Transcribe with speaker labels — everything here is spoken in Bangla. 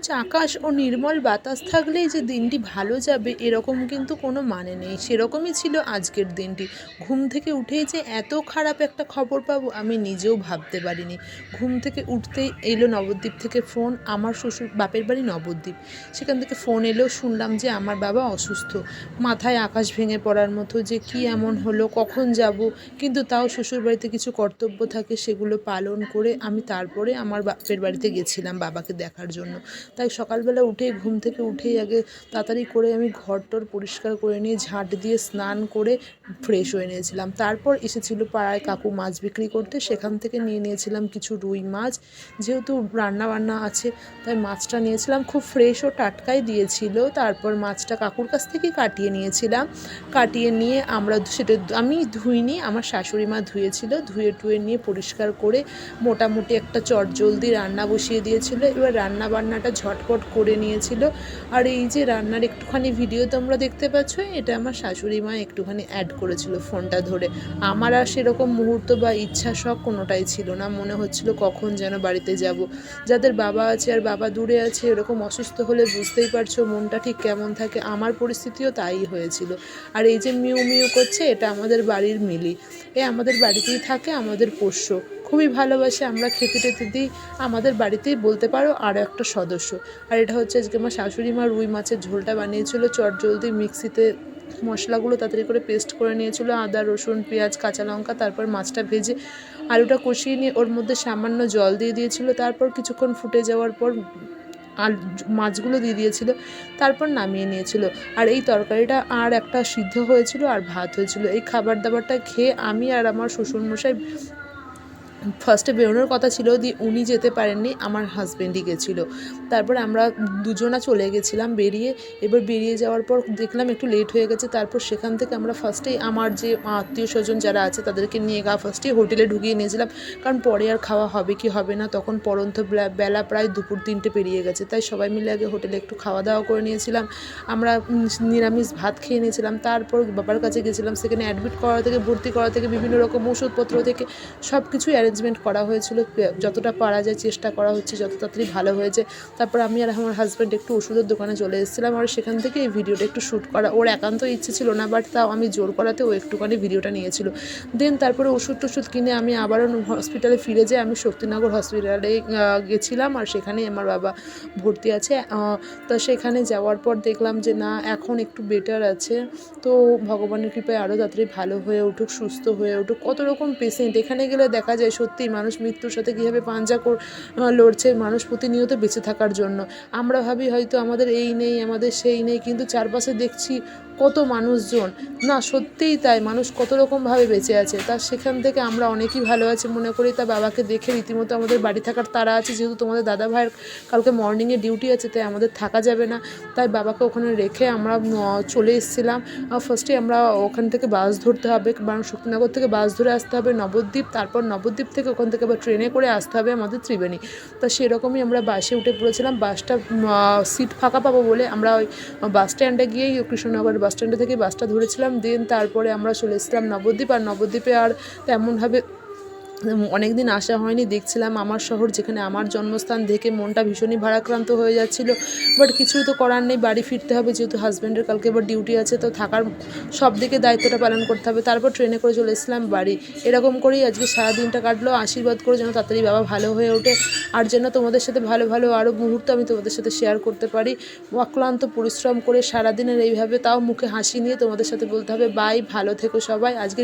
Speaker 1: সবুজ আকাশ ও নির্মল বাতাস থাকলেই যে দিনটি ভালো যাবে এরকম কিন্তু কোনো মানে নেই। সেরকমই ছিল আজকের দিনটি। ঘুম থেকে উঠেই যে এত খারাপ একটা খবর পাবো আমি নিজেও ভাবতে পারিনি। ঘুম থেকে উঠতেই এলো নবদ্বীপ থেকে ফোন। আমার শ্বশুর বাপের বাড়ি নবদ্বীপ, সেখান থেকে ফোন এলো, শুনলাম যে আমার বাবা অসুস্থ। মাথায় আকাশ ভেঙে পড়ার মতো, যে কি এমন হলো, কখন যাব। কিন্তু তাও শ্বশুরবাড়িতে কিছু কর্তব্য থাকে, সেগুলো পালন করে আমি তারপরে আমার বাপের বাড়িতে গেছিলাম বাবাকে দেখার জন্য। তাই সকালবেলা উঠেই ঘুম থেকে উঠেই আগে তাড়াতাড়ি করে আমি ঘর-টর পরিষ্কার করে নিয়ে ঝাঁট দিয়ে স্নান করে ফ্রেশ হয়ে নিয়েছিলাম। তারপর এসেছিল পাড়ায় কাকু মাছ বিক্রি করতে, সেখান থেকে নিয়ে নিয়েছিলাম কিছু রুই মাছ। যেহেতু রান্না-বান্না আছে তাই মাছটা নিয়েছিলাম, খুব ফ্রেশ ও টাটকাই দিয়েছিল। তারপর মাছটা কাকুর কাছ থেকেই কাটিয়ে নিয়েছিলাম। কাটিয়ে নিয়ে সেটা আমি ধুইনি, আমার শাশুড়ি মা ধুয়েছিল। ধুয়ে নিয়ে পরিষ্কার করে মোটামুটি একটা চটজলদি রান্না বসিয়ে দিয়েছিল। এবার রান্না-বান্নাটা ঝটপট করে নিয়েছিল। আর এই যে রান্নার একটুখানি ভিডিও তোমরা দেখতে পাচ্ছ, এটা আমার শাশুড়ি মা একটুখানি অ্যাড করেছিল ফোনটা ধরে। আমার আর সেরকম মুহূর্ত বা ইচ্ছা শখ কোনোটাই ছিল না। মনে হচ্ছিল কখন যেন বাড়িতে যাব। যাদের বাবা আছে আর বাবা দূরে আছে, এরকম অসুস্থ হলে বুঝতেই পারছো মনটা ঠিক কেমন থাকে। আমার পরিস্থিতিও তাই হয়েছিল। আর এই যে মিউ মিউ করছে, এটা আমাদের বাড়ির মিলি। এ আমাদের বাড়িতেই থাকে, আমাদের পোষ্য। খুবই ভালোবাসে, আমরা খেতে টেতে দিই। আমাদের বাড়িতেই বলতে পারো আরও একটা সদস্য। আর এটা হচ্ছে আজকে আমার শাশুড়ি মা রুই মাছের ঝোলটা বানিয়েছিল। চটজলদি মিক্সিতে মশলাগুলো তাড়াতাড়ি করে পেস্ট করে নিয়েছিল, আদা, রসুন, পেঁয়াজ, কাঁচা লঙ্কা। তারপর মাছটা ভেজে আলুটা কষিয়ে নিয়ে ওর মধ্যে সামান্য জল দিয়ে দিয়েছিল। তারপর কিছুক্ষণ ফুটে যাওয়ার পর মাছগুলো দিয়ে দিয়েছিল। তারপর নামিয়ে নিয়েছিল। আর এই তরকারিটা আর একটা সিদ্ধ হয়েছিল আর ভাত হয়েছিল। এই খাবার দাবারটা খেয়ে আমি আর আমার শ্বশুরমশাই ফার্স্টে বেরোনোর কথা ছিল, দিয়ে উনি যেতে পারেননি, আমার হাজব্যান্ডই গেছিলো। তারপর আমরা দুজনা চলে গেছিলাম বেরিয়ে। এবার বেরিয়ে যাওয়ার পর দেখলাম একটু লেট হয়ে গেছে। তারপর সেখান থেকে আমরা ফার্স্টেই আমার যে আত্মীয় স্বজন যারা আছে তাদেরকে নিয়ে ফার্স্টেই হোটেলে ঢুকিয়ে নিয়েছিলাম, কারণ পরে আর খাওয়া হবে কি হবে না। তখন পরন্ত বেলা প্রায় দুপুর 3টে পেরিয়ে গেছে। তাই সবাই মিলে আগে হোটেলে একটু খাওয়া দাওয়া করে নিয়েছিলাম। আমরা নিরামিষ ভাত খেয়ে নিয়েছিলাম। তারপর বাবার কাছে গেছিলাম, সেখানে অ্যাডমিট করা থেকে ভর্তি করা থেকে বিভিন্ন রকম ওষুধপত্র থেকে সব কিছুই অ্যারেঞ্জমেন্ট করা হয়েছিল। যতটা পারা যায় চেষ্টা করা হচ্ছে যত তাড়াতাড়ি ভালো হয়েছে। তারপর আমি আর আমার হাজব্যান্ড একটু ওষুধের দোকানে চলে এসেছিলাম। আর সেখান থেকে এই ভিডিওটা একটু শ্যুট করা ওর একান্ত ইচ্ছে ছিল না, বাট তাও আমি জোর করাতে ও একটুখানি ভিডিওটা নিয়েছিল। দেন তারপরে ওষুধ টষুধ কিনে আমি আবারও হসপিটালে ফিরে যাই। আমি শক্তিনগর হসপিটালে গেছিলাম, আর সেখানেই আমার বাবা ভর্তি আছে। তো সেখানে যাওয়ার পর দেখলাম যে না, এখন একটু বেটার আছে। তো ভগবানের কৃপায় আরও তাড়াতাড়ি ভালো হয়ে উঠুক, সুস্থ হয়ে উঠুক। কত রকম পেশেন্ট এখানে গেলে দেখা যায়, সত্যি মানুষ মৃত্যুর সাথে কীভাবে পাঞ্জা লড়ছে মানুষ প্রতিনিয়ত বেঁচে থাকার জন্য। আমরা ভাবি হয়তো আমাদের এই নেই, আমাদের সেই নেই, কিন্তু চারপাশে দেখছি কত মানুষজন। না, সত্যিই তাই, মানুষ কত রকমভাবে বেঁচে আছে। তা সেখান থেকে আমরা অনেকেই ভালো আছি মনে করি। তা বাবাকে দেখে রীতিমতো আমাদের বাড়ি থাকার তাড়া আছে, যেহেতু তোমাদের দাদা ভাইয়ের কালকে মর্নিংয়ে ডিউটি আছে, তাই আমাদের থাকা যাবে না। তাই বাবাকে ওখানে রেখে আমরা চলে এসেছিলাম। ফার্স্টে আমরা ওখান থেকে বাস ধরতে হবে, কারণ শক্তিনগর থেকে বাস ধরে আসতে হবে নবদ্বীপ। তারপর নবদ্বীপ থেকে ওখান থেকে আবার ট্রেনে করে আসতে হবে আমাদের ত্রিবেণী। তা সেরকমই আমরা বাসে উঠে পড়েছিলাম। বাসটা সিট ফাঁকা পাবো বলে আমরা ওই বাস স্ট্যান্ডে গিয়েই কৃষ্ণনগর বাস স্ট্যান্ডে থেকে বাসটা ধরেছিলাম। দেন তারপরে আমরা চলে এসেছিলাম নবদ্বীপ। আর নবদ্বীপে আর তেমনভাবে অনেক দিন আসা হয়নি। দেখছিলাম আমার শহর, যেখানে আমার জন্মস্থান, দেখে মনটা ভীষণই ভারাক্রান্ত হয়ে যাচ্ছিল। বাট কিছুই তো করার নেই, বাড়ি ফিরতে হবে, যেহেতু হাজব্যান্ডের কালকে এবার ডিউটি আছে, তো থাকার সব দিকে দায়িত্বটা পালন করতে হবে। তারপর ট্রেনে করে চলে এসেছিলাম বাড়ি। এরকম করেই আজকে সারা দিনটা কাটলো। আশীর্বাদ করে যেন তাড়াতাড়ি বাবা ভালো হয়ে ওঠে, আর যেন তোমাদের সাথে ভালো ভালো আরও মুহূর্ত আমি তোমাদের সাথে শেয়ার করতে পারি। অক্লান্ত পরিশ্রম করে সারাদিনের এইভাবে তাও মুখে হাসি নিয়ে তোমাদের সাথে বলতে হবে বাই, ভালো থেকো সবাই। আজকে